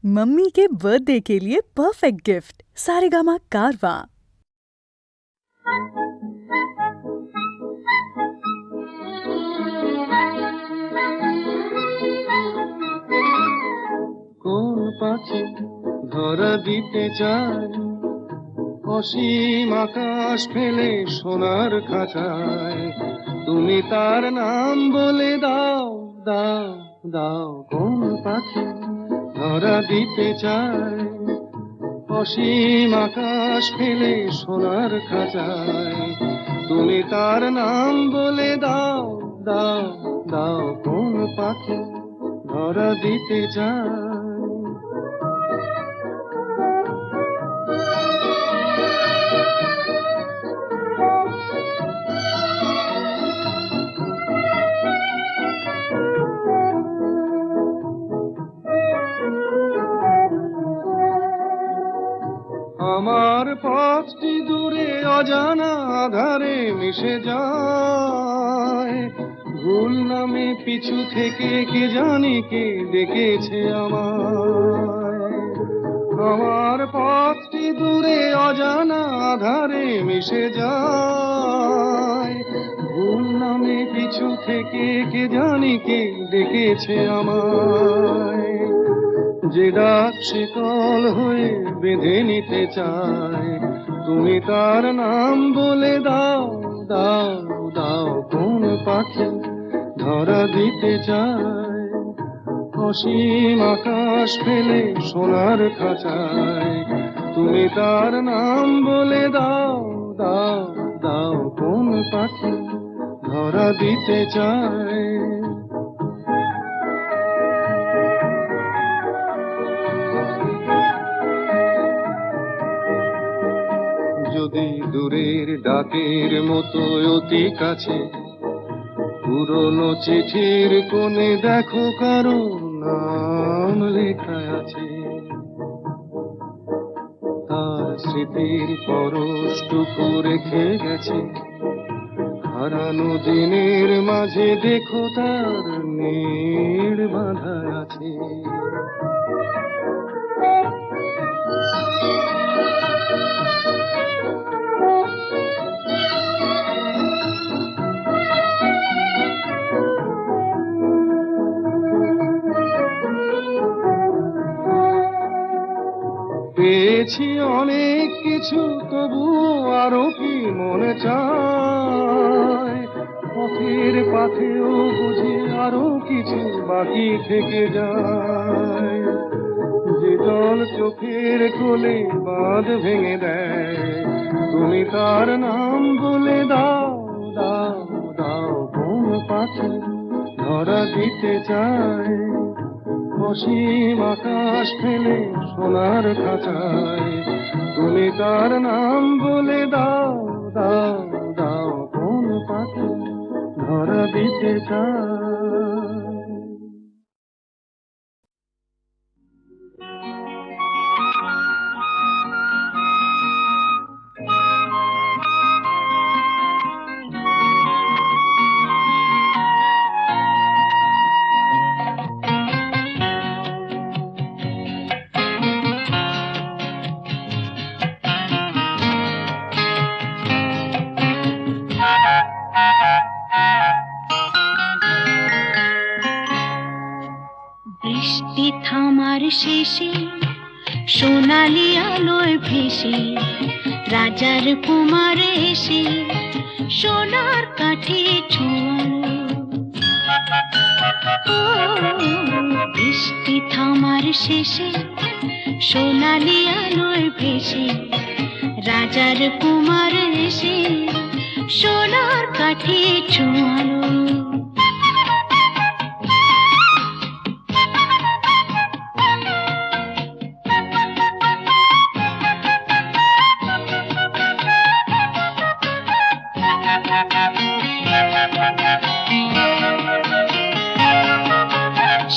Mummy के birthday के लिए परफेक्ट गिफ्ट सारेगामा कारवां। কোন পাখি ধরা দিতে চায় অসীম আকাশ ফেলে সোনার খাঁচায়, তুমি তার নাম বলে দাও দাও দাও। কোন পাখি ধরা দিতে চায় অসীম আকাশ ফেলে সোনার খাঁচায়, তুমি তার নাম বলে দাও দাও দাও। কোন পাখি ধরা দিতে চায়? আমার পথটি দূরে অজানা আধারে মিশে যায়, ভুল নামে পিছু থেকে কে জানি কে ডেকেছে আমায়। আমার পথটি দূরে অজানা আধারে মিশে যায়, ভুল নামে পিছু থেকে কে জানি কে ডেকেছে আমায়। যে ডাক সে কল হয়ে বেঁধে নিতে চায়, তুমি তার নাম বলে দাও দাও দাও। কোন পাখি ধরা দিতে চায় অসীম আকাশ ফেলে সোনার খাঁচায়, তুমি তার নাম বলে দাও দাও দাও। কোন পাখি ধরা দিতে চায়? যদি দূরের ডাকের মতো অতি কাছে পুরনো চিঠির কোণে দেখো কারো নাম লেখা আছে, তার স্মৃতির পরশটুকু রেখে গেছে হারানো দিনের মাঝে, দেখো তার নীড় বাঁধা আছে। পেয়েছি অনেক কিছু তবু আরো কি মনে চায়, পথের পাথেও বুঝি আরো কিছু বাকি থেকে যায়। যে জল চোখের কোলে বাঁধ ভেঙে দেয়, তুমি তার নাম বলে দাও দাও দাও। কোন পাখি ধরা দিতে চায় অসীম আকাশ ফেলে সোনার খাঁচায়, তুমি তার নাম বলে দাও দাও দাও। কোন পাখি ধরা দিতে চায়? বৃষ্টি থামার শেষে সোনালি আলোয় ভেসে রাজার কুমার এসে সোনার কাঠে ছোঁয়ালো। বৃষ্টি থামার শেষে সোনালি আলোয় ভেসে রাজার কুমার এসে সোনার কাঠে ছোঁয়ালো।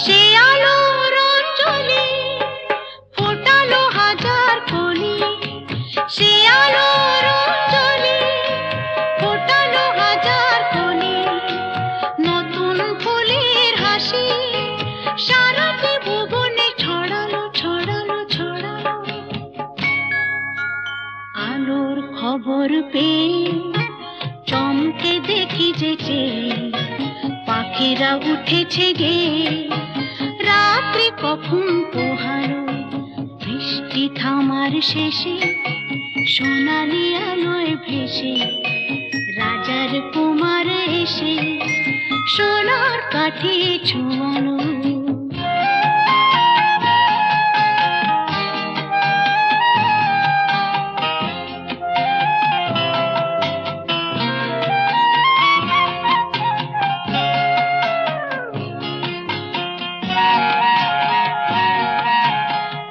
সে আলোর অঞ্জলি ফোটালো হাজার কলি, সে আলোর অঞ্জলি ফোটালো হাজার কলি, পেয়ে চমকে দেখি যে পাখিরা উঠেছে গে। রাত্রি কখন পোহালো বৃষ্টি থামার শেষে, সোনালি আলোয় ভেসে রাজার কুমার এসে সোনার কাঠি ছোঁয়ালো।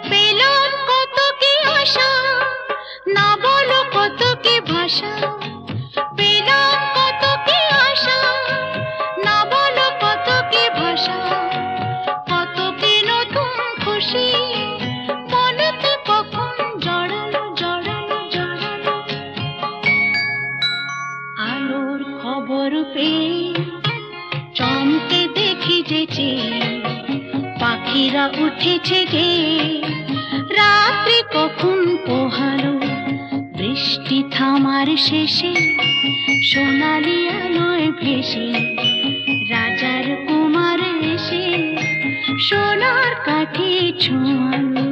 পেলাম কত কি আশা, না বলো কত কি ভাষা, কত কি নতুন খুশি মনেতে কখন জড়ালো জড়ালো জড়ালো। আলোর খবর পেয়ে চমকে দেখি যে পাখিরা উঠেছে গে। রাত্রি কখন পোহালো বৃষ্টি থামার শেষে, সোনালি আলোয় ভেসে রাজার কুমার এসে সোনার কাঠি ছোঁয়ালো।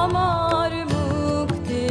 আমার মুক্তি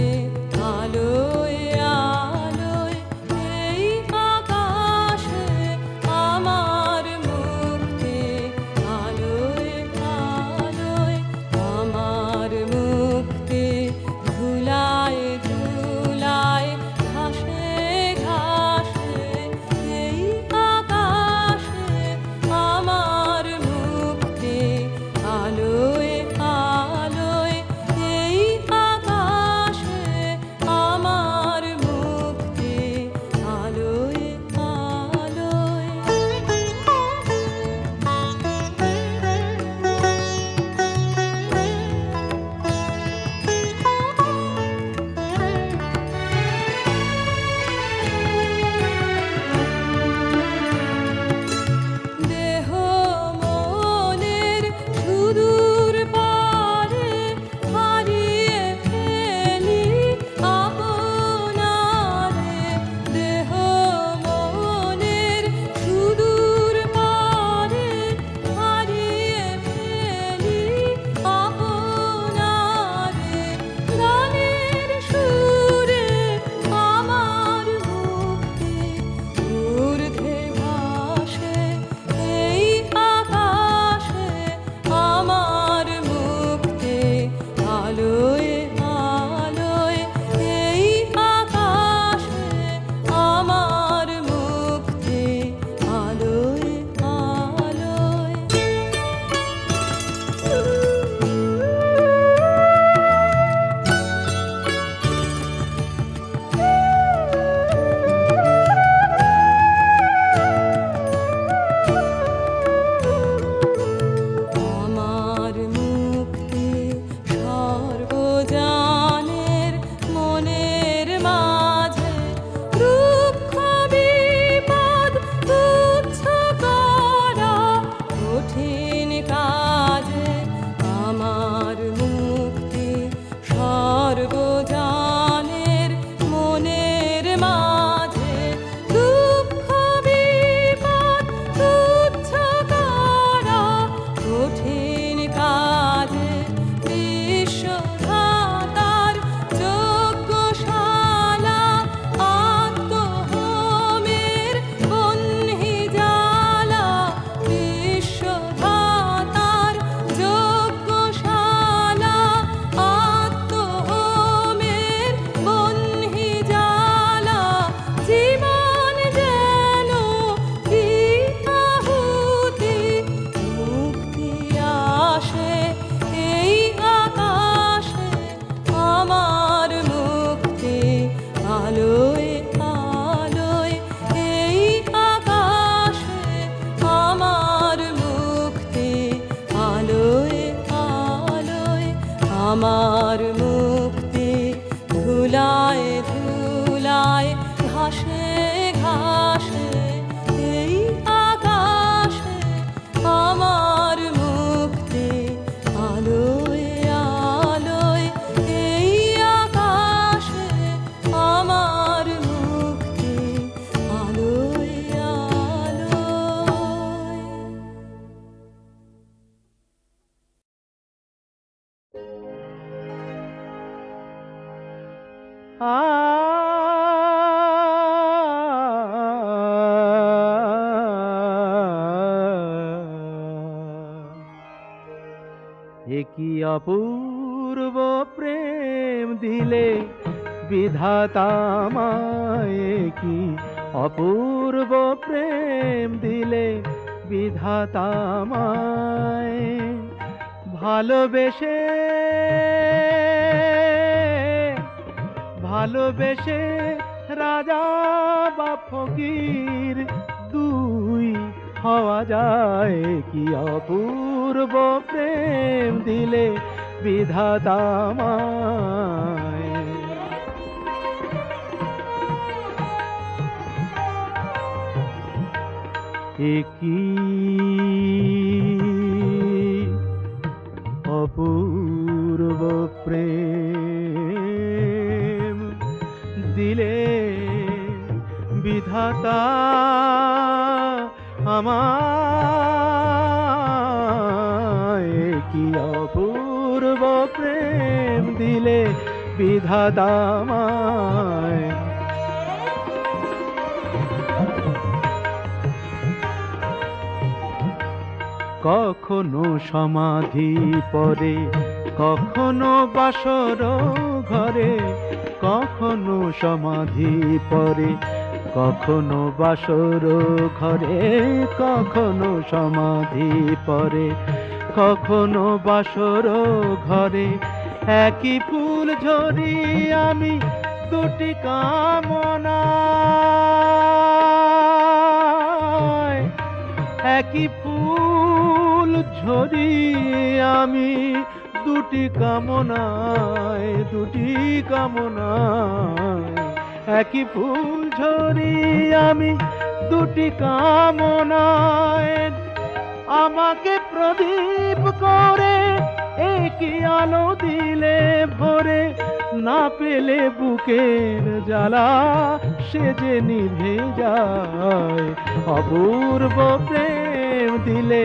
ঘাসে ঘাসে এই আকাশে আমার মুক্তি আলোয় আলোয় এই আকাশে আমার মুক্তি আলোয় আলোয়। কি অপূর্ব প্রেম দিলে বিধাতা আমায়, কি অপূর্ব প্রেম দিলে বিধাতা আমায়, ভালোবেসে ভালোবেসে রাজা বা ফকির দুই হওয়া যায়। কি অপূর্ব প্রেম দিলে বিধাতা আমায়। কি অপূর্ব প্রেম দিলে বিধাতা আমায়, কি অপূর্ব প্রেম দিলে বিধাতা আমায়। কখনো সমাধি পরে, কখনো বাসর ঘরে, কখনো সমাধি পরে, কখনো বাসর ঘরে, কখনো সমাধি পরে, কখনো বাসর ঘরে, একই ফুল ঝরি আমি দুটি কামনায়, একই ফুল ঝরি আমি দুটি কামনায়, দুটি কামনায়, একই ফুল ঝরি আমি দুটি কামনায়। আমাকে প্রদীপ করে একই আলো দিলে ভরে, না পেলে বুকের জ্বালা সে যে নিভে যায়। অপূর্ব প্রেম দিলে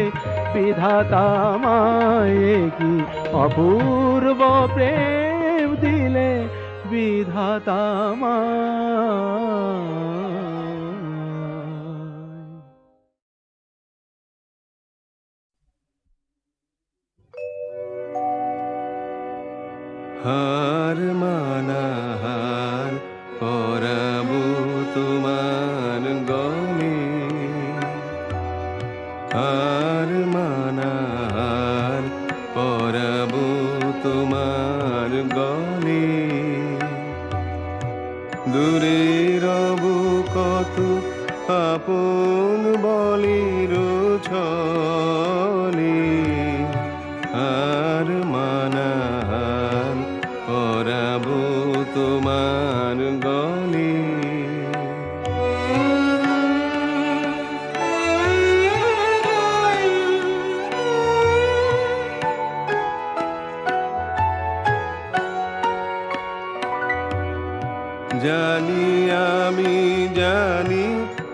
বিধাতা আমায়, কি অপূর্ব প্রেম দিলে বিধাতা আমায়। হার মানাহার পরাবো তোমার গলে, হার মানাহার পরাবো তোমার গলে, দূরে রব কত আপন বলির ছলে, হার মানাহার পরাবো তোমার গলে। জানি আমি জানি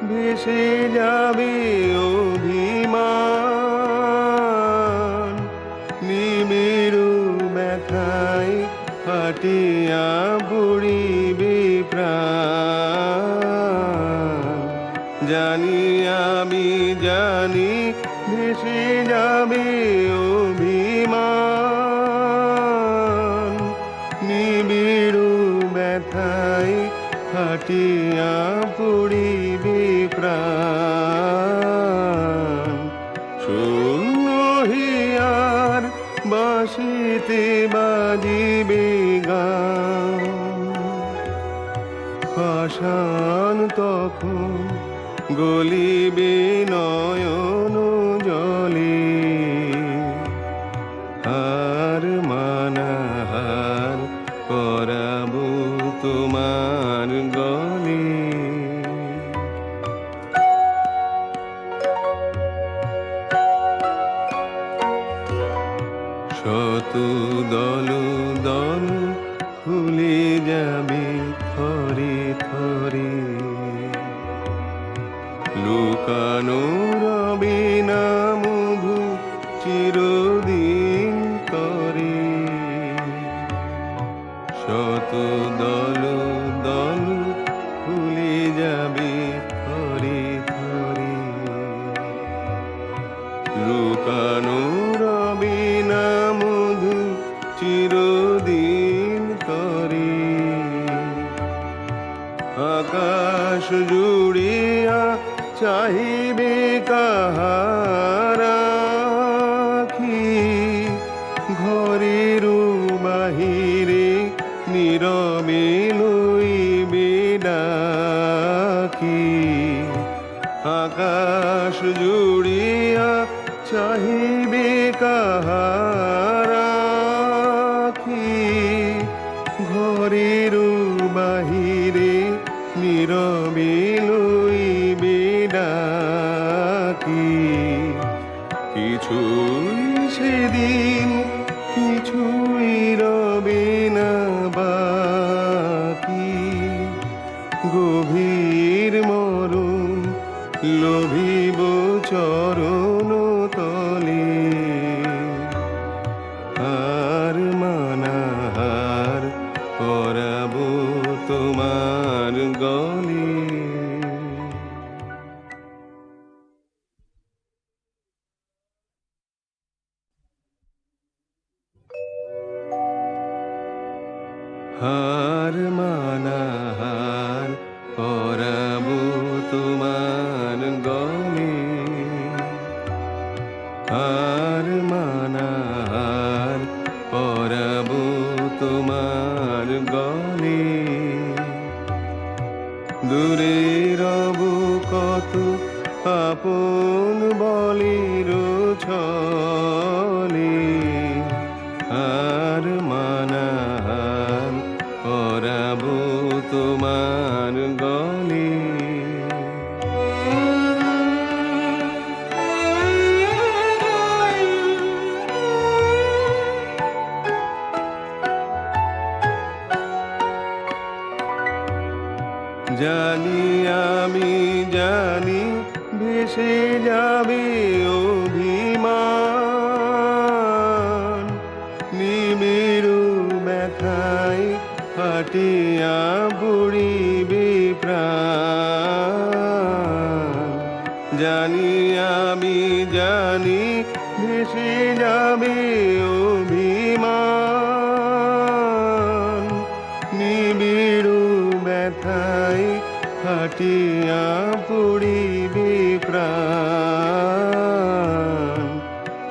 ভেসে যাবে অভিমান, নিমেরু ব্যথায় হাটিয়া বুড়িবে প্রাণ। জানি আমি জানি ভেসে যাবে অভিমান, নিবিড় ব্যথায় হাটিয়া পড়িবে প্রাণ। শূন্য হিয়ার বাঁশিতে বাজিবে গান, পাষাণ তখন গলিবে নয়ন জলে, হার মানাহার পরাবো তোমার গলে। দল দল খুলে যাবে থরে থরে, লুকানো রবে না মধু চিরদিন তরে। শত দল দল খুলে যাবে থরে থরে, লুকানো রবে না মধু চিরদিন তরে। আকাশ জুড়িয়া চাহিবে কাহার আখি, ঘরের বাহিরে নীরবে লইবে ডাকি। আকাশ জুড়িয়া চাহিবে কাহার আখি, ঘরের বাহিরে নীরবে লইবে ডাকি। কিছুই সেদিন কিছুই রবে না বাকি, গভীর মরণ লোভিব চরণ তলে। হার মানাহার পরাব তোমার গলে। হার মানাহার পরাব তোমার গলে, হার মানাহার পরাব তোমার গলে। দূরে রব কত আপন বলির ছলে, হার মানাহার পরাব তোমার গলে। জানি আমি জানি ভেসে যাবে অভিমান, নিমেরু ব্যথায় হাটিয়া পড়িবে প্রাণ। জানি আমি জানি ভেসে যাবে অভিমান, নিবিড় ব্যথায় হাটিয়া পড়িবে প্রাণ।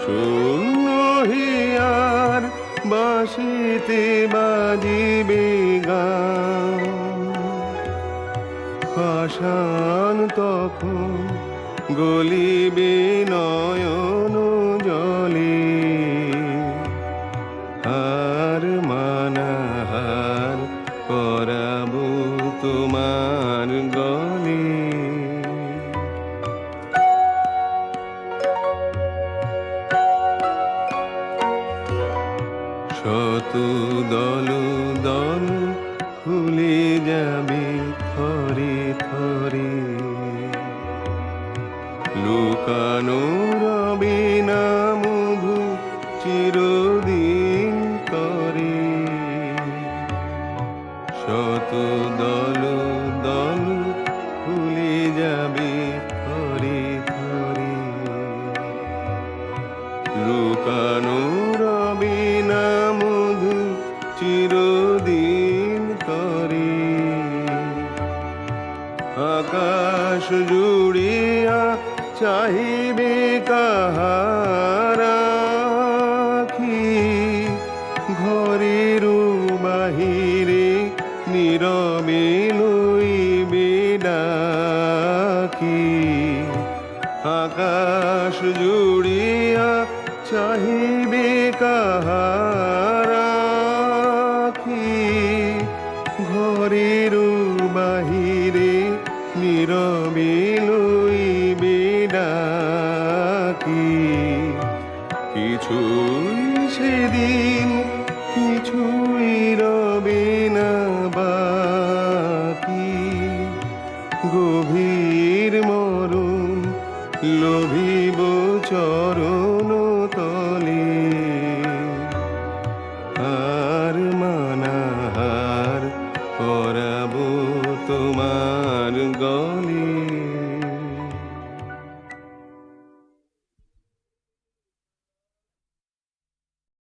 শূন্য হিয়ার বাঁশিতে বাজিবে গান, পাষাণ তখন গলিবে নয়ন জলে। হার মানাহার পরাব তোমার গলে। শত দল দল খুলে যাবে থরে থরে, লুকানো রবে না মধু চিরদিন তরে। শত দল দল খুলে যাবে থরে থরে, লুকানো রবে না মধু চিরদিন তরে। আকাশ জুড়িয়া চাহিবে কাহার আখি, ঘরের বাহিরে নীরবে লইবে ডাকি। আকাশ জুড়িয়া চাহিবে কাহার আখি, ঘরের বাহিরে নীরবে লইবে ডাকি। কিছুই সেদিন তুই রবি